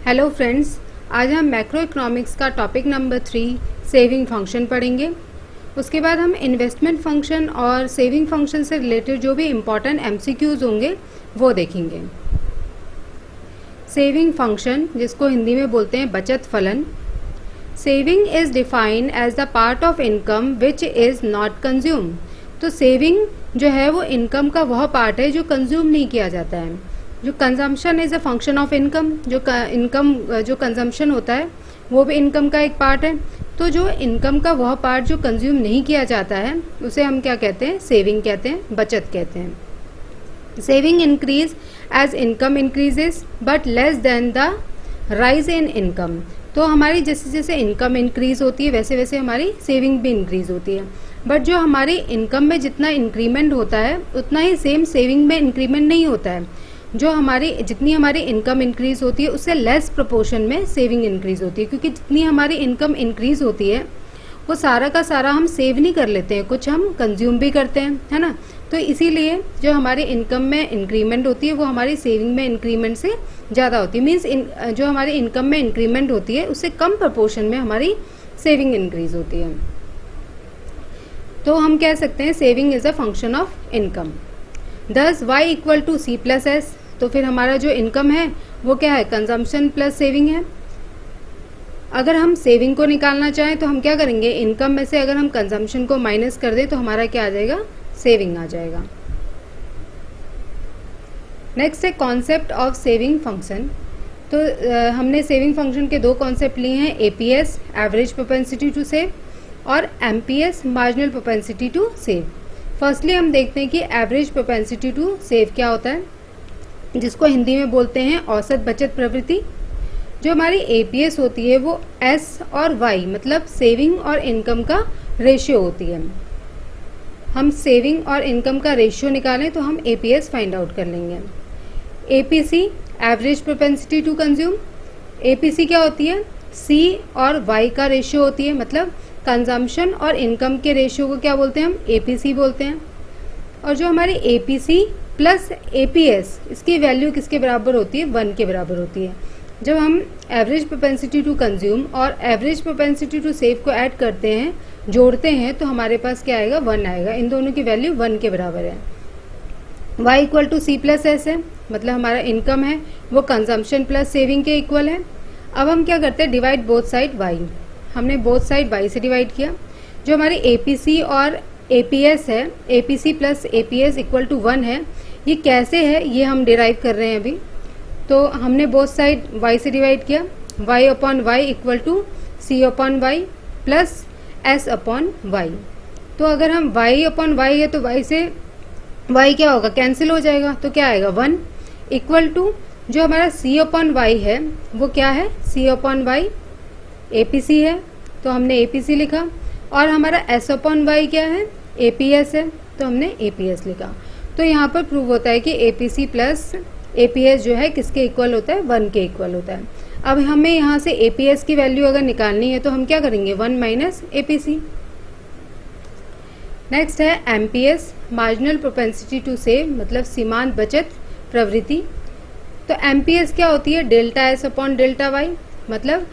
Hello friends, आज हम macro economics का टॉपिक नंबर 3 सेविंग फंक्शन पढ़ेंगे। उसके बाद हम इन्वेस्टमेंट फंक्शन और सेविंग फंक्शन से रिलेटेड जो भी इम्पॉर्टेंट एमसीक्यूज होंगे वो देखेंगे। सेविंग फंक्शन, जिसको हिंदी में बोलते हैं बचत फलन। Saving is defined as the part of income which is not consume. तो सेविंग जो है वो इनकम का वह पार्ट है जो कंज्यूम नहीं किया जाता है। जो consumption is a function of income, जो इनकम जो कंजम्पशन होता है वो भी इनकम का एक पार्ट है। तो जो इनकम का वह पार्ट जो कंज्यूम नहीं किया जाता है उसे हम क्या कहते हैं? सेविंग कहते हैं, बचत कहते हैं। Saving increase as income increases but less than the rise in income. तो हमारी जैसे जैसे इनकम इंक्रीज होती है वैसे वैसे हमारी सेविंग भी इंक्रीज होती है। बट जो हमारी इनकम में जितना इंक्रीमेंट होता है उतना ही सेम सेविंग में इंक्रीमेंट नहीं होता है। जो जितनी हमारी इनकम इंक्रीज होती है उससे लेस प्रोपोर्शन में सेविंग इंक्रीज होती है, क्योंकि जितनी हमारी इनकम इंक्रीज होती है वो सारा का सारा हम सेव नहीं कर लेते हैं, कुछ हम कंज्यूम भी करते हैं, है ना। तो इसीलिए जो हमारी इनकम में इंक्रीमेंट होती है वो हमारी सेविंग में इंक्रीमेंट से ज़्यादा होती है। मीन्स जो हमारी इनकम में इंक्रीमेंट होती है उससे कम प्रोपोर्शन में हमारी सेविंग इंक्रीज होती है। तो हम कह सकते हैं saving is a function of income. Thus y equal to C plus S. तो फिर हमारा जो इनकम है वो क्या है? कंजम्पशन प्लस सेविंग है। अगर हम सेविंग को निकालना चाहें तो हम क्या करेंगे? इनकम में से अगर हम कंजम्पशन को माइनस कर दें तो हमारा क्या आ जाएगा? सेविंग आ जाएगा। नेक्स्ट है कॉन्सेप्ट ऑफ सेविंग फंक्शन। तो हमने सेविंग फंक्शन के दो कॉन्सेप्ट लिए हैं, APS average propensity to save और MPS marginal propensity to save. Firstly हम देखते हैं कि एवरेज प्रोपेंसिटी टू सेव क्या होता है, जिसको हिंदी में बोलते हैं औसत बचत प्रवृत्ति। जो हमारी एपीएस होती है वो एस और वाई मतलब सेविंग और इनकम का रेशियो होती है। हम सेविंग और इनकम का रेशियो निकालें तो हम एपीएस फाइंड आउट कर लेंगे। APC average propensity to consume. APC क्या होती है? सी और वाई का रेशियो होती है, मतलब कंजम्पशन और इनकम के रेशियो को क्या बोलते हैं? हम एपीसी बोलते हैं। और जो हमारी एपीसी प्लस एपीएस, इसकी वैल्यू किसके बराबर होती है? 1 के बराबर होती है। जब हम एवरेज प्रोपेंसिटी टू कंज्यूम और एवरेज प्रोपेंसिटी टू सेव को ऐड करते हैं, जोड़ते हैं, तो हमारे पास क्या आएगा? 1 आएगा। इन दोनों की वैल्यू 1 के बराबर है। y equal to C plus S है, मतलब हमारा इनकम है वो कंजम्पशन प्लस सेविंग के इक्वल है। अब हम क्या करते हैं? Divide both side y। हमने बोथ साइड y से डिवाइड किया। जो हमारी एपीसी और एपीएस है, APC plus APS equal to 1 है, ये कैसे है ये हम डिराइव कर रहे हैं अभी। तो हमने बोथ साइड y से डिवाइड किया। y upon Y equal to C upon Y plus S upon Y. तो अगर हम y अपॉन वाई है तो y से y क्या होगा? कैंसिल हो जाएगा, तो क्या आएगा? 1 इक्वल टू जो हमारा c अपॉन वाई है वो क्या है? c अपॉन वाई एपीसी है तो हमने एपीसी लिखा, और हमारा s अपॉन वाई क्या है? एपीएस है तो हमने एपीएस लिखा। तो यहाँ पर प्रूव होता है कि एपीसी प्लस एपीएस जो है किसके इक्वल होता है? 1 के इक्वल होता है। अब हमें यहाँ से एपीएस की वैल्यू अगर निकालनी है तो हम क्या करेंगे? 1 माइनस एपीसी। नेक्स्ट है MPS marginal propensity to save, मतलब सीमांत बचत प्रवृत्ति। तो एमपीएस क्या होती है? Delta S upon delta Y, मतलब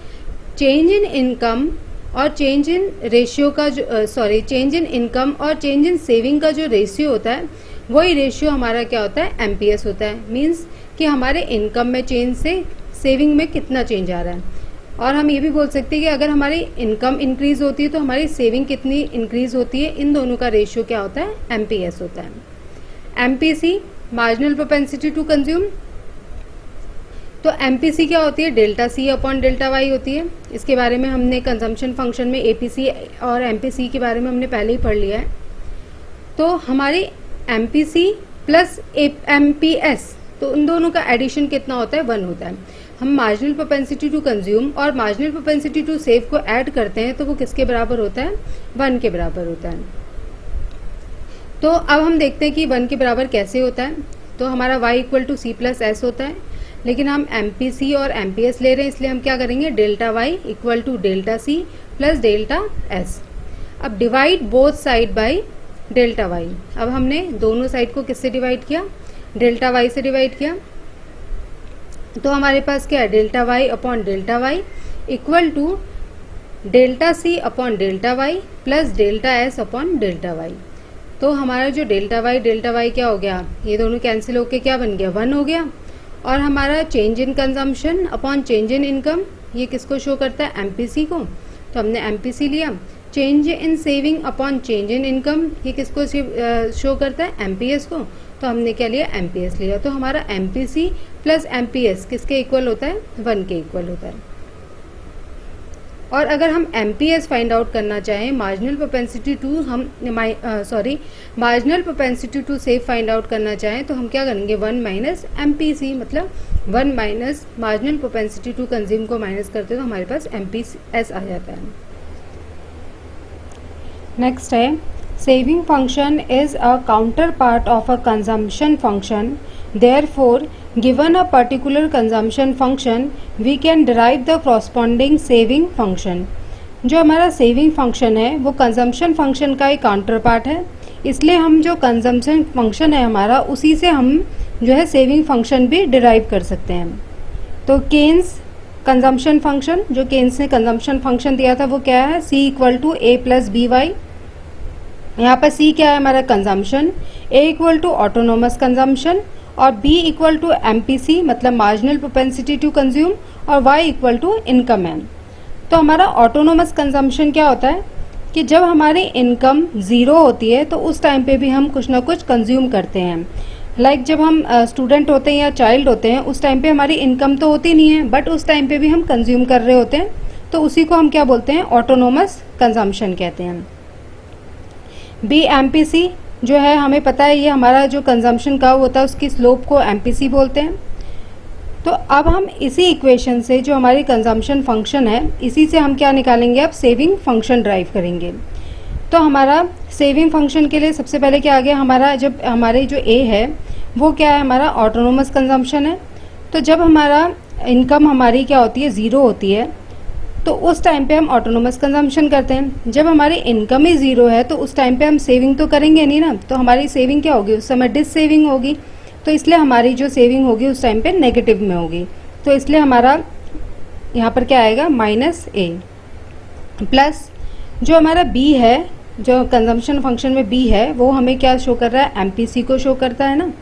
चेंज इन इनकम और चेंज इन रेशियो का जो चेंज इन इनकम और चेंज इन सेविंग का जो रेशियो होता है वही रेशियो हमारा क्या होता है? एमपीएस होता है। मींस कि हमारे इनकम में चेंज से सेविंग में कितना चेंज आ रहा है। और हम ये भी बोल सकते हैं कि अगर हमारी इनकम इंक्रीज होती है तो हमारी सेविंग कितनी इंक्रीज होती है, इन दोनों का रेशियो क्या होता है? एमपीएस होता है। MPC marginal propensity to consume. तो एमपीसी क्या होती है? Delta C upon delta Y होती है। इसके बारे में हमने कंजम्पशन फंक्शन में एपीसी और एमपीसी के बारे में हमने पहले ही पढ़ लिया है। तो हमारी एमपीसी प्लस एमपीएस, तो उन दोनों का एडिशन कितना होता है? 1 होता है। हम मार्जिनल प्रोपेंसिटी टू कंज्यूम और मार्जिनल प्रोपेंसिटी टू सेव को ऐड करते हैं तो वो किसके बराबर होता है? 1 के बराबर होता है। तो अब हम देखते हैं कि 1 के बराबर कैसे होता है। तो हमारा y equal to C plus S होता है, लेकिन हम एमपीसी और एमपीएस ले रहे हैं इसलिए हम क्या करेंगे? Delta Y equal to delta C plus delta S. अब divide both side by delta Y. अब हमने दोनों साइड को किससे डिवाइड किया? डेल्टा वाई से डिवाइड किया। तो हमारे पास क्या है, delta Y upon delta Y equal to delta C upon delta Y plus delta S upon delta Y. तो हमारा जो डेल्टा वाई क्या हो गया, ये दोनों कैंसिल होके क्या बन गया, 1 हो गया। और हमारा change in consumption upon change in income, ये किसको शो करता है, एमपीसी को, तो हमने एमपीसी लिया। Change in saving upon change in income, ये किसको शो करता है, एमपीएस को, तो हमने क्या लिया, एमपीएस लिया। तो हमारा एमपीसी प्लस एमपीएस किसके इक्वल होता है, 1 के इक्वल होता है। और अगर हम एमपीएस फाइंड आउट करना चाहें, marginal propensity to marginal propensity to save find out करना चाहें, तो हम क्या करेंगे, 1 माइनस एमपीसी, मतलब 1 minus marginal propensity to consume को माइनस करते तो हमारे पास एमपीएस आ जाता है। नेक्स्ट है, saving function is a counter part of a consumption function, therefore given a particular consumption function we can derive the corresponding saving function। जो हमारा saving function है वो कंजम्पशन फंक्शन का एक काउंटर पार्ट है, इसलिए हम जो कंजम्पशन फंक्शन है हमारा, उसी से हम जो है सेविंग फंक्शन भी डिराइव कर सकते हैं। तो केन्स कंजम्पशन फंक्शन, जो केन्स ने कंजम्पशन फंक्शन दिया था वो क्या है, C equal to A plus B Y. यहाँ पर C क्या है, हमारा consumption, A equal to autonomous consumption और B इक्वल टू एमपीसी मतलब मार्जिनल प्रोपेंसिटी टू कंज्यूम और Y इक्वल टू इनकम है। तो हमारा ऑटोनोमस कंजम्पशन क्या होता है कि जब हमारी इनकम 0 होती है तो उस टाइम पे भी हम कुछ ना कुछ कंज्यूम करते हैं। लाइक जब हम स्टूडेंट होते हैं या चाइल्ड होते हैं, उस टाइम पे हमारी इनकम तो होती नहीं है, बट उस टाइम पे भी हम कंज्यूम कर रहे होते हैं, तो उसी को हम क्या बोलते हैं, ऑटोनोमस कंजम्पशन कहते हैं। बी एमपीसी जो है, हमें पता है ये हमारा जो कंजम्पशन कर्व होता है उसकी स्लोप को एमपीसी बोलते हैं। तो अब हम इसी इक्वेशन से जो हमारी कंजम्पशन फंक्शन है, इसी से हम क्या निकालेंगे, अब सेविंग फंक्शन ड्राइव करेंगे। तो हमारा सेविंग फंक्शन के लिए सबसे पहले क्या आ गया, हमारा जब हमारे जो ए है वो क्या है, हमारा ऑटोनोमस कंजम्पशन है। तो जब हमारा इनकम हमारी क्या होती है, 0 होती है, तो उस टाइम पे हम ऑटोनोमस कंजम्पशन करते हैं। जब हमारी इनकम ही 0 है तो उस टाइम पे हम सेविंग तो करेंगे नहीं ना, तो हमारी सेविंग क्या होगी, उस समय डिस सेविंग होगी, तो इसलिए हमारी जो सेविंग होगी उस टाइम पे नेगेटिव में होगी। तो इसलिए हमारा यहाँ पर क्या आएगा, माइनस ए प्लस जो हमारा बी है, जो कंजम्पशन फंक्शन में बी है, वो हमें क्या शो कर रहा है, एमपीसी को शो करता है ना।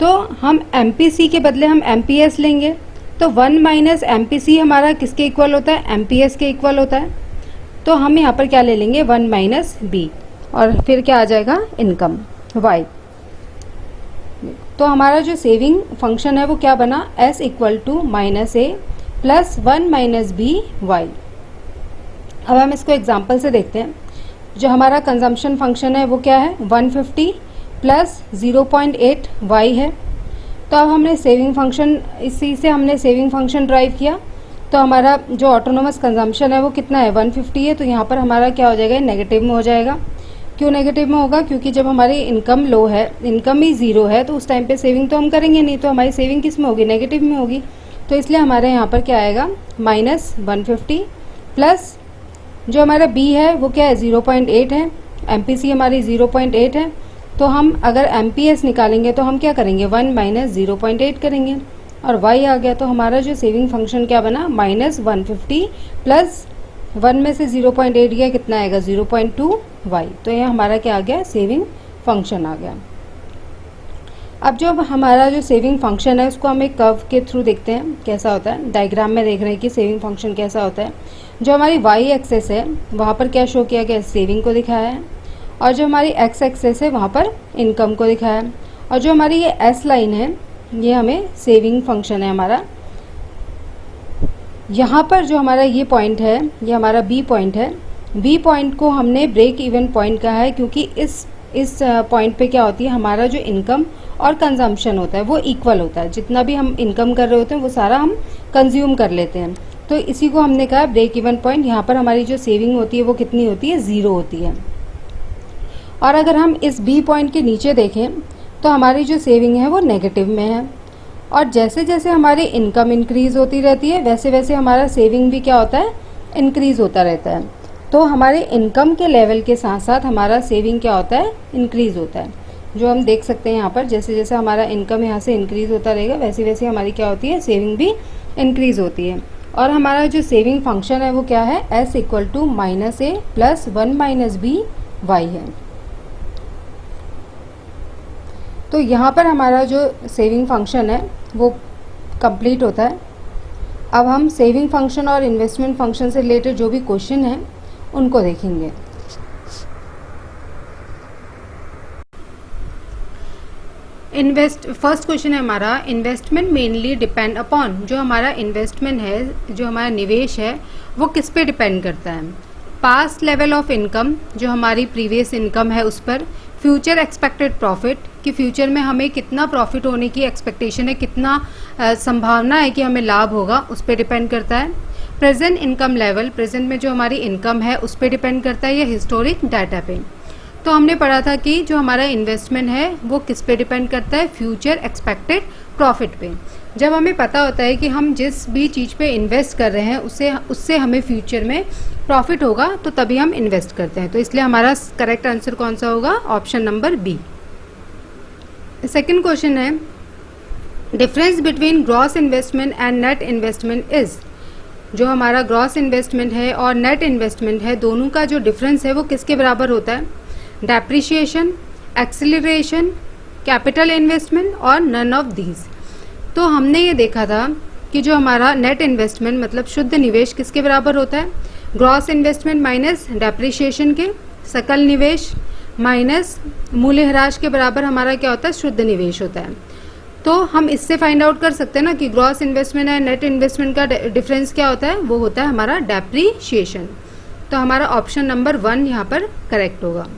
तो हम एमपीसी के बदले हम एमपीएस लेंगे, तो 1 माइनस एमपीसी हमारा किसके इक्वल होता है, एमपीएस के इक्वल होता है। तो हम यहाँ पर क्या ले लेंगे, 1 माइनस बी और फिर क्या आ जाएगा, इनकम वाई। तो हमारा जो सेविंग फंक्शन है वो क्या बना, S equal to minus A plus 1 minus B Y. अब हम इसको एग्जाम्पल से देखते हैं। जो हमारा कंजम्पशन फंक्शन है वो क्या है, 150 प्लस 0.8 वाई है। तो अब हमने सेविंग फंक्शन, इसी से हमने सेविंग फंक्शन ड्राइव किया। तो हमारा जो ऑटोनोमस कंजम्पशन है वो कितना है, 150 है, तो यहाँ पर हमारा क्या हो जाएगा, नेगेटिव में हो जाएगा। क्यों नेगेटिव में होगा, क्योंकि जब हमारी इनकम लो है, इनकम ही 0 है, तो उस टाइम पे सेविंग तो हम करेंगे नहीं, तो हमारी सेविंग किस में होगी, नेगेटिव में होगी। तो इसलिए हमारे यहाँ पर क्या आएगा, माइनस 150 प्लस जो हमारा बी है वो क्या है, 0.8 है, एमपीसी हमारी 0.8 है। तो हम अगर एमपीएस निकालेंगे तो हम क्या करेंगे, 1 माइनस 0.8 करेंगे और y आ गया। तो हमारा जो सेविंग फंक्शन क्या बना, माइनस 150 प्लस 1 में से 0.8 गया, कितना आएगा, 0.2 y। तो यह हमारा क्या आ गया, सेविंग फंक्शन आ गया। अब जो हमारा जो सेविंग फंक्शन है उसको हम एक कर्व के थ्रू देखते हैं कैसा होता है। डायग्राम में देख रहे हैं कि सेविंग फंक्शन कैसा होता है। जो हमारी वाई एक्सेस है वहाँ पर क्या शो किया गया, सेविंग को दिखाया है, और जो हमारी एक्स एक्सेस है वहाँ पर इनकम को दिखाया है, और जो हमारी ये एस लाइन है ये हमें सेविंग फंक्शन है हमारा। यहाँ पर जो हमारा ये पॉइंट है ये हमारा बी पॉइंट है। बी पॉइंट को हमने ब्रेक इवन पॉइंट कहा है, क्योंकि इस पॉइंट पे क्या होती है, हमारा जो इनकम और कंजम्पशन होता है वो इक्वल होता है। जितना भी हम इनकम कर रहे होते हैं वो सारा हम कंज्यूम कर लेते हैं, तो इसी को हमने कहा ब्रेक इवन पॉइंट। यहाँ पर हमारी जो सेविंग होती है वो कितनी होती है, 0 होती है। और अगर हम इस बी पॉइंट के नीचे देखें तो हमारी जो सेविंग है वो नेगेटिव में है, और जैसे जैसे हमारी इनकम इंक्रीज़ होती रहती है वैसे वैसे हमारा सेविंग भी क्या होता है, इंक्रीज़ होता रहता है। तो हमारे इनकम के लेवल के साथ साथ हमारा सेविंग क्या होता है, इंक्रीज़ होता है। जो हम देख सकते हैं यहाँ पर, जैसे जैसे हमारा इनकम यहाँ से इंक्रीज़ होता रहेगा वैसे वैसे हमारी क्या होती है, सेविंग भी इंक्रीज़ होती है। और हमारा जो सेविंग फंक्शन है वो क्या है, s इक्वल टू -a प्लस 1 माइनस बी वाई है। तो यहाँ पर हमारा जो सेविंग फंक्शन है वो कंप्लीट होता है। अब हम सेविंग फंक्शन और इन्वेस्टमेंट फंक्शन से रिलेटेड जो भी क्वेश्चन हैं उनको देखेंगे। फर्स्ट क्वेश्चन है हमारा, इन्वेस्टमेंट मेनली डिपेंड अपॉन, जो हमारा इन्वेस्टमेंट है, जो हमारा निवेश है वो किस पे डिपेंड करता है, पास्ट लेवल ऑफ इनकम, जो हमारी प्रीवियस इनकम है उस पर, फ्यूचर एक्सपेक्टेड प्रॉफिट, कि फ्यूचर में हमें कितना प्रॉफिट होने की एक्सपेक्टेशन है, कितना संभावना है कि हमें लाभ होगा, उस पर डिपेंड करता है, प्रेजेंट इनकम लेवल, प्रेजेंट में जो हमारी इनकम है उस पर डिपेंड करता है, या हिस्टोरिक डाटा पे। तो हमने पढ़ा था कि जो हमारा इन्वेस्टमेंट है वो किस पे डिपेंड करता है, फ्यूचर एक्सपेक्टेड प्रॉफिट पे। जब हमें पता होता है कि हम जिस भी चीज़ पे इन्वेस्ट कर रहे हैं उससे हमें फ्यूचर में प्रॉफिट होगा तो तभी हम इन्वेस्ट करते हैं। तो इसलिए हमारा करेक्ट आंसर कौन सा होगा, option number B. Second question है, difference between gross investment and net investment is, जो हमारा ग्रॉस इन्वेस्टमेंट है और नेट इन्वेस्टमेंट है दोनों का जो डिफरेंस है वो किसके बराबर होता है, डेप्रिशिएशन, एक्सेलरेशन, कैपिटल इन्वेस्टमेंट और नन ऑफ दीज। तो हमने ये देखा था कि जो हमारा नेट इन्वेस्टमेंट मतलब शुद्ध निवेश किसके बराबर होता है, ग्रॉस इन्वेस्टमेंट माइनस डेप्रिशिएशन के, सकल निवेश माइनस मूल्यह्रास के बराबर हमारा क्या होता है, शुद्ध निवेश होता है। तो हम इससे फाइंड आउट कर सकते हैं ना कि ग्रॉस इन्वेस्टमेंट है नेट इन्वेस्टमेंट का डिफरेंस क्या होता है, वो होता है हमारा डेप्रिशिएशन। तो हमारा ऑप्शन नंबर 1 यहाँ पर करेक्ट होगा।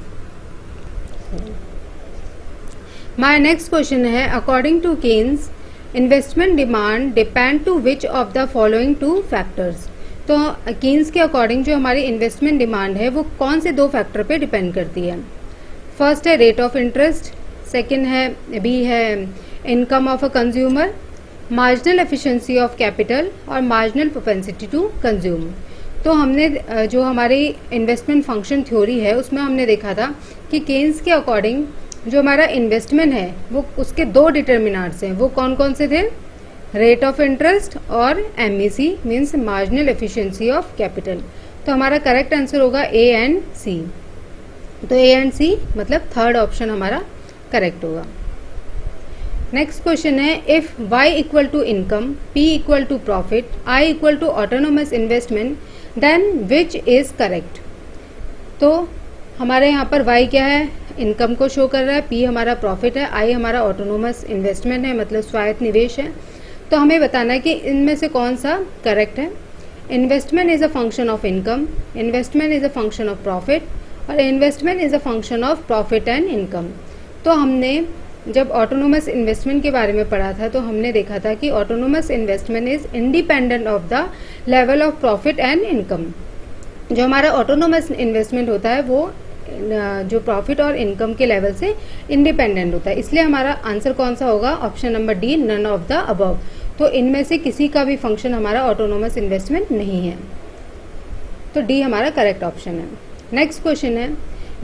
माय नेक्स्ट क्वेश्चन है, according to Keynes investment demand depend to which of the following 2 factors. तो केन्स के अकॉर्डिंग जो हमारी इन्वेस्टमेंट डिमांड है वो कौन से 2 फैक्टर पे डिपेंड करती है। फर्स्ट है रेट ऑफ इंटरेस्ट, सेकेंड है बी है income of a consumer, marginal efficiency of capital और मार्जिनल प्रोपेंसिटी टू कंज्यूम। तो हमने जो हमारी इन्वेस्टमेंट फंक्शन थ्योरी है उसमें हमने देखा था कि केन्स के अकॉर्डिंग जो हमारा इन्वेस्टमेंट है वो उसके 2 डिटर्मिनेंट्स हैं, वो कौन कौन से थे, रेट ऑफ इंटरेस्ट और MEC means marginal efficiency of capital. तो हमारा करेक्ट आंसर होगा A एंड C। तो A एंड C मतलब थर्ड ऑप्शन हमारा करेक्ट होगा। नेक्स्ट क्वेश्चन है, if Y equal to income, P equal to profit, I equal to autonomous investment, then which is correct. तो हमारे यहाँ पर Y क्या है, इनकम को शो कर रहा है, P हमारा प्रॉफिट है, I हमारा ऑटोनोमस इन्वेस्टमेंट है मतलब स्वायत्त निवेश है। तो हमें बताना है कि इनमें से कौन सा करेक्ट है। Investment is a function of income, investment is a function of profit और investment is a function of profit and income. तो हमने जब ऑटोनोमस इन्वेस्टमेंट के बारे में पढ़ा था तो हमने देखा था कि autonomous investment is independent of the level of profit and income. जो हमारा ऑटोनोमस इन्वेस्टमेंट होता है वो जो प्रॉफिट और इनकम के लेवल से इंडिपेंडेंट होता है। इसलिए हमारा आंसर कौन सा होगा, option number D, none of the above. तो इनमें से किसी का भी फंक्शन हमारा ऑटोनोमस इन्वेस्टमेंट नहीं है, तो डी हमारा करेक्ट ऑप्शन है। नेक्स्ट क्वेश्चन है,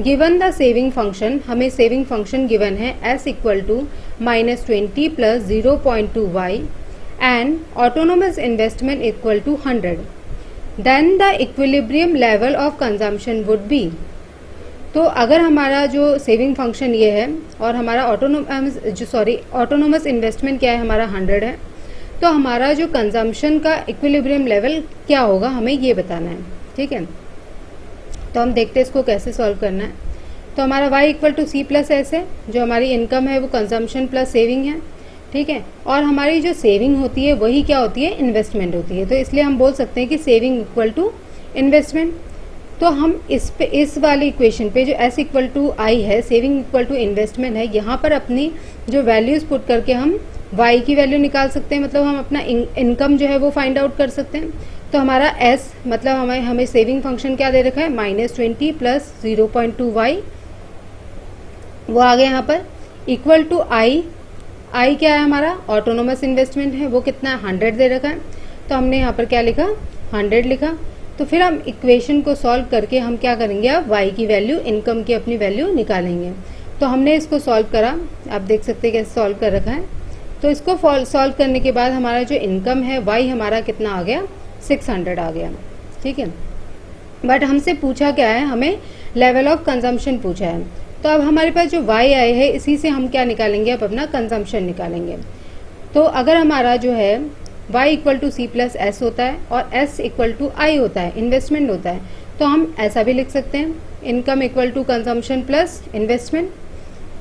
गिवन द सेविंग फंक्शन, हमें सेविंग फंक्शन गिवन है s equal to -20 plus 0.2y and autonomous investment equal to 100, then the equilibrium level of consumption would be. तो अगर हमारा जो सेविंग फंक्शन ये है और हमारा ऑटोनोमस इन्वेस्टमेंट क्या है, हमारा 100 है, तो हमारा जो कंजम्पशन का इक्विलिब्रियम लेवल क्या होगा हमें ये बताना है। ठीक है, तो हम देखते हैं इसको कैसे सॉल्व करना है। तो हमारा y equal to C plus S है, जो हमारी इनकम है वो कंजम्पशन प्लस सेविंग है। ठीक है, और हमारी जो सेविंग होती है वही क्या होती है, इन्वेस्टमेंट होती है। तो इसलिए हम बोल सकते हैं कि सेविंग इक्वल टू इन्वेस्टमेंट। तो हम इस वाली इक्वेशन पे जो s इक्वल टू आई है, सेविंग इक्वल टू इन्वेस्टमेंट है, यहाँ पर अपनी जो वैल्यूज पुट करके हम y की वैल्यू निकाल सकते हैं, मतलब हम अपना इनकम जो है वो फाइंड आउट कर सकते हैं। तो हमारा s मतलब हमें सेविंग फंक्शन क्या दे रखा है, -20 प्लस 0.2y, वो आ गया यहाँ पर, इक्वल टू i क्या है हमारा, ऑटोनोमस इन्वेस्टमेंट है, वो कितना 100 दे रखा है। तो हमने यहाँ पर क्या लिखा, 100 लिखा। तो फिर हम इक्वेशन को सॉल्व करके हम क्या करेंगे, अब y की वैल्यू, इनकम की अपनी वैल्यू निकालेंगे। तो हमने इसको सॉल्व करा, आप देख सकते हैं कैसे सॉल्व कर रखा है। तो इसको सॉल्व करने के बाद हमारा जो इनकम है y हमारा कितना आ गया, 600 आ गया, ठीक है। बट हमसे पूछा क्या है, हमें लेवल ऑफ कंजम्पशन पूछा है। तो अब हमारे पास जो y आए है इसी से हम क्या निकालेंगे, अब अपना कंजम्पशन निकालेंगे। तो अगर हमारा जो है y equal to C plus S होता है और s इक्वल टू आई होता है, इन्वेस्टमेंट होता है, तो हम ऐसा भी लिख सकते हैं, income equal to consumption plus investment.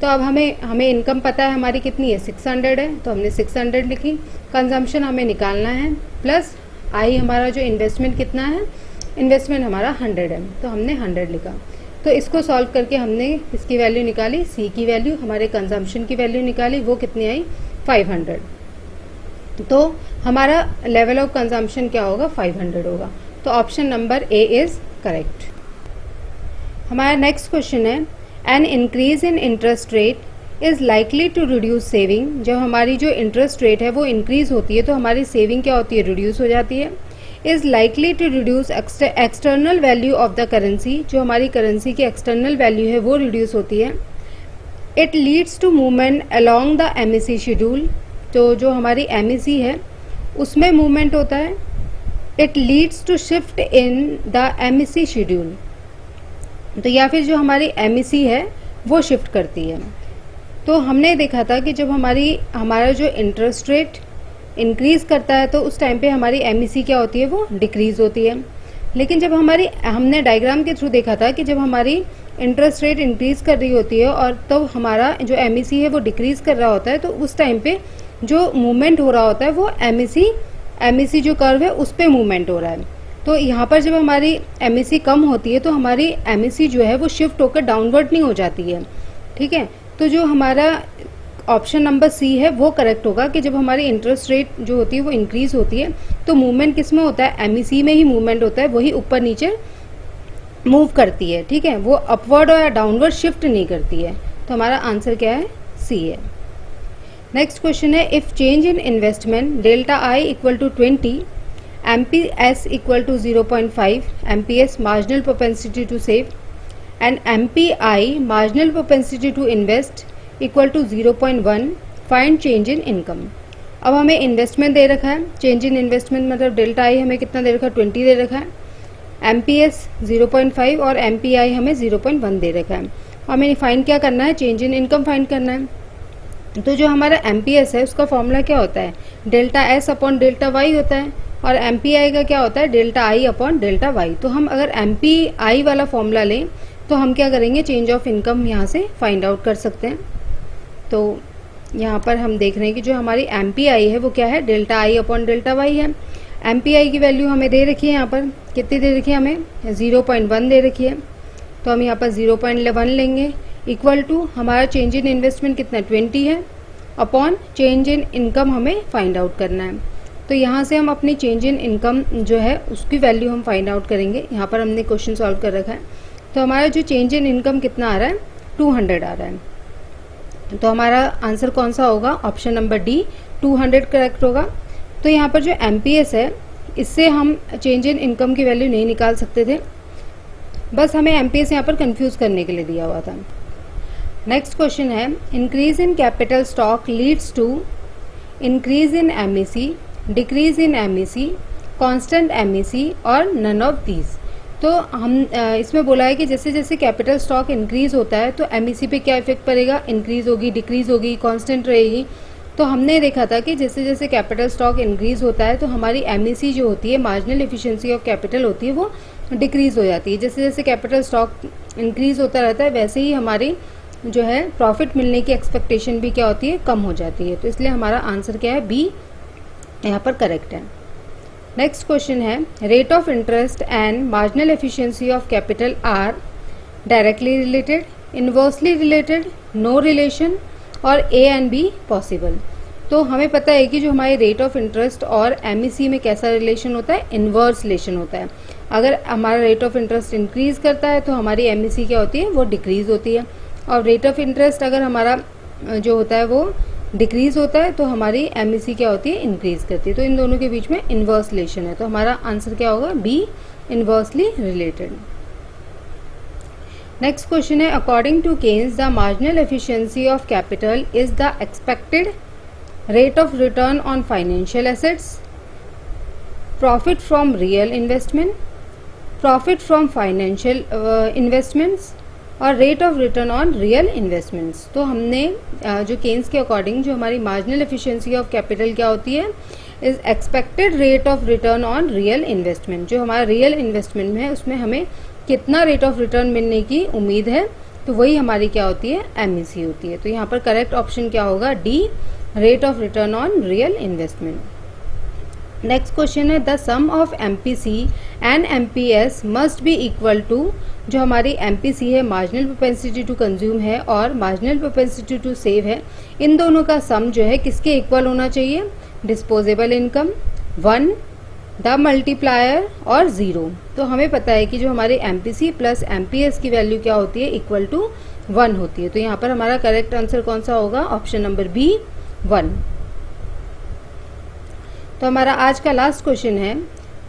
तो अब हमें इनकम पता है हमारी कितनी है, 600 है, तो हमने 600 लिखी। कंजम्पशन हमें निकालना है, प्लस आई हमारा जो इन्वेस्टमेंट कितना है, इन्वेस्टमेंट हमारा 100 है, तो हमने 100 लिखा। तो इसको सॉल्व करके हमने इसकी वैल्यू निकाली, सी की वैल्यू, हमारे कंजम्पशन की वैल्यू निकाली, वो कितनी आई, 500। तो हमारा लेवल ऑफ कंजम्पशन क्या होगा, 500 होगा। तो option number A is correct. हमारा नेक्स्ट क्वेश्चन है, an increase in interest rate is likely to reduce saving. जब हमारी जो इंटरेस्ट रेट है वो इंक्रीज होती है तो हमारी सेविंग क्या होती है, रिड्यूस हो जाती है। Is likely to reduce external value of the currency, जो हमारी करेंसी की एक्सटर्नल वैल्यू है वो रिड्यूस होती है। It leads to movement along the MEC schedule, तो जो हमारी एमएसी है उसमें मूवमेंट होता है। It leads to shift in the MEC schedule, तो या फिर जो हमारी एमईसी है वो शिफ्ट करती है। तो हमने देखा था कि जब हमारा जो इंटरेस्ट रेट इंक्रीज करता है तो उस टाइम पे हमारी एमईसी क्या होती है, वो डिक्रीज होती है। लेकिन जब हमने डायग्राम के थ्रू देखा था कि जब हमारी इंटरेस्ट रेट इंक्रीज कर रही होती है और तो हमारा जो एमईसी है वो डिक्रीज कर रहा होता है, तो उस टाइम पे जो मूवमेंट हो रहा होता है वो एमईसी जो कर्व है उस पर मूवमेंट हो रहा है। तो यहाँ पर जब हमारी एमईसी कम होती है तो हमारी एमईसी जो है वो शिफ्ट होकर डाउनवर्ड नहीं हो जाती है, ठीक है। तो जो हमारा ऑप्शन नंबर सी है वो करेक्ट होगा कि जब हमारी इंटरेस्ट रेट जो होती है वो इंक्रीज होती है तो मूवमेंट किस में होता है, एमईसी में ही मूवमेंट होता है, वही ऊपर नीचे मूव करती है, ठीक है, वो अपवर्ड और डाउनवर्ड शिफ्ट नहीं करती है। तो हमारा आंसर क्या है, सी है। नेक्स्ट क्वेश्चन है, if change in investment delta I equal to 20, MPS equal to 0.5, MPS marginal propensity to save and MPI marginal propensity to invest equal to 0.1, find change in income। अब हमें investment दे रखा है, change in investment मतलब delta आई हमें कितना दे रखा है, 20 दे रखा है, MPS 0.5 और MPI हमें 0.1 दे रखा है। हमें फाइंड क्या करना है, चेंज इन इनकम फाइंड करना है। तो जो हमारा MPS है उसका फॉर्मूला क्या होता है, delta S upon delta Y होता है, और MPI का क्या होता है, delta I upon delta Y. तो हम अगर MPI वाला फॉर्मूला लें तो हम क्या करेंगे, चेंज ऑफ इनकम यहाँ से फाइंड आउट कर सकते हैं। तो यहाँ पर हम देख रहे हैं कि जो हमारी MPI है वो क्या है, delta I upon delta Y है। MPI की वैल्यू हमें दे रखी है, यहाँ पर कितनी दे रखी है, हमें 0.1 दे रखी है। तो हम यहाँ पर 0.1 लेंगे, इक्वल टू हमारा चेंज इन इन्वेस्टमेंट कितना 20 है, अपॉन चेंज इन इनकम हमें फाइंड आउट करना है। तो यहाँ से हम अपनी चेंज इन इनकम जो है उसकी वैल्यू हम फाइंड आउट करेंगे। यहाँ पर हमने क्वेश्चन सॉल्व कर रखा है। तो हमारा जो चेंज इन इनकम कितना आ रहा है, 200 आ रहा है। तो हमारा आंसर कौन सा होगा, ऑप्शन नंबर डी, 200 करेक्ट होगा। तो यहाँ पर जो MPS है इससे हम चेंज इन इनकम की वैल्यू नहीं निकाल सकते थे, बस हमें MPS यहाँ पर कंफ्यूज करने के लिए दिया हुआ था। नेक्स्ट क्वेश्चन है, increase in capital stock leads to increase in MEC, decrease in MEC, constant MEC और नन ऑफ दीज। तो हम इसमें बोला है कि जैसे जैसे कैपिटल स्टॉक इंक्रीज होता है तो MEC पे क्या इफेक्ट पड़ेगा, इंक्रीज होगी, डिक्रीज होगी, कांस्टेंट रहेगी। तो हमने देखा था कि जैसे जैसे कैपिटल स्टॉक इंक्रीज होता है तो हमारी MEC जो होती है, मार्जिनल एफिशिएंसी ऑफ कैपिटल होती है, वो डिक्रीज हो जाती है। जैसे जैसे कैपिटल स्टॉक इंक्रीज होता रहता है वैसे ही हमारी जो है प्रॉफिट मिलने की एक्सपेक्टेशन भी क्या होती है, कम हो जाती है। तो इसलिए हमारा आंसर क्या है, बी यहाँ पर करेक्ट है। नेक्स्ट क्वेश्चन है, rate of interest and marginal efficiency of capital are directly related, inversely related, no relation और A एंड B पॉसिबल। तो हमें पता है कि जो हमारे रेट ऑफ इंटरेस्ट और MEC में कैसा रिलेशन होता है, इनवर्स रिलेशन होता है। अगर हमारा रेट ऑफ इंटरेस्ट इंक्रीज करता है तो हमारी MEC क्या होती है, वो डिक्रीज होती है, और रेट ऑफ इंटरेस्ट अगर हमारा जो होता है वो डिक्रीज होता है तो हमारी MEC क्या होती है, इंक्रीज करती है। तो इन दोनों के बीच में इनवर्स रिलेशन है। तो हमारा आंसर क्या होगा, B, inversely related. Next question है, according to Keynes the marginal efficiency of capital is the expected rate of return on financial assets, profit from real investment, profit from financial investments और rate of return on real investments. तो हमने जो Keynes के according जो हमारी marginal efficiency of capital क्या होती है, is expected rate of return on real investment. जो हमारा रियल इन्वेस्टमेंट में है उसमें हमें कितना रेट ऑफ रिटर्न मिलने की उम्मीद है, तो वही हमारी क्या होती है, MEC होती है। तो यहाँ पर करेक्ट ऑप्शन क्या होगा, D, rate of return on real investment. Next question है, the sum of MPC and MPS must be equal to, जो हमारी MPC है मार्जिनल प्रोपेंसिटी टू कंज्यूम है और मार्जिनल प्रोपेंसिटी टू सेव है, इन दोनों का सम जो है किसके इक्वल होना चाहिए, डिस्पोजेबल इनकम, 1, द मल्टीप्लायर और 0। तो हमें पता है कि जो हमारे MPC प्लस MPS की वैल्यू क्या होती है, इक्वल टू 1 होती है। तो यहाँ पर हमारा करेक्ट आंसर कौन सा होगा, ऑप्शन नंबर बी, 1। तो हमारा आज का लास्ट क्वेश्चन है,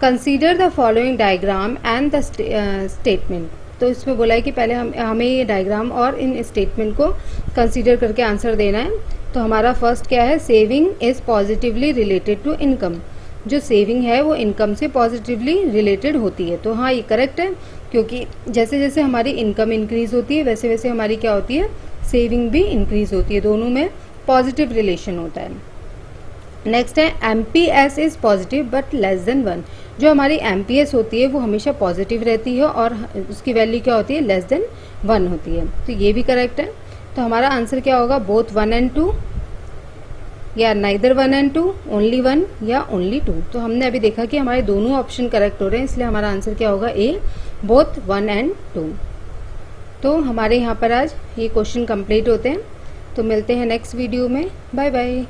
consider the following diagram and the statement. तो इसमें बोला है कि पहले हमें ये डायग्राम और इन स्टेटमेंट को कंसीडर करके आंसर देना है। तो हमारा फर्स्ट क्या है, saving is positively related to income. जो सेविंग है वो इनकम से पॉजिटिवली रिलेटेड होती है। तो हाँ, ये करेक्ट है, क्योंकि जैसे जैसे हमारी इनकम इंक्रीज होती है वैसे वैसे हमारी क्या होती है, सेविंग भी इंक्रीज होती है। दोनों में पॉजिटिव रिलेशन होता है। नेक्स्ट है, MPS is positive but less then 1। जो हमारी MPS होती है वो हमेशा पॉजिटिव रहती है और उसकी वैल्यू क्या होती है, लेस देन 1 होती है। तो ये भी करेक्ट है। तो हमारा आंसर क्या होगा, बोथ 1 and 2, या नाइदर 1 and 2, ओनली 1 या ओनली 2। तो हमने अभी देखा कि हमारे दोनों ऑप्शन करेक्ट हो रहे हैं, इसलिए हमारा आंसर क्या होगा, ए, बोथ 1 and 2। तो हमारे यहाँ पर आज ये क्वेश्चन कंप्लीट होते हैं। तो मिलते हैं नेक्स्ट वीडियो में। Bye bye.